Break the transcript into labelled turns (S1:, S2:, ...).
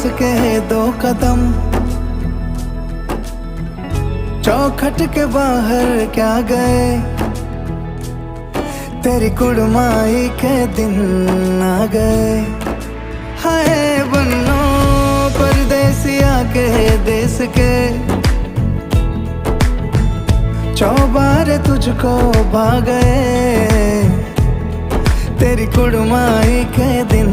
S1: पास के 2 कदम, चौखट के बाहर क्या गए, तेरी कुड़माई के दिन आ गए। हाय बन्नो परदेसिया के देश के, चौबारे तुझको भा गए, तेरी कुड़माई के दिन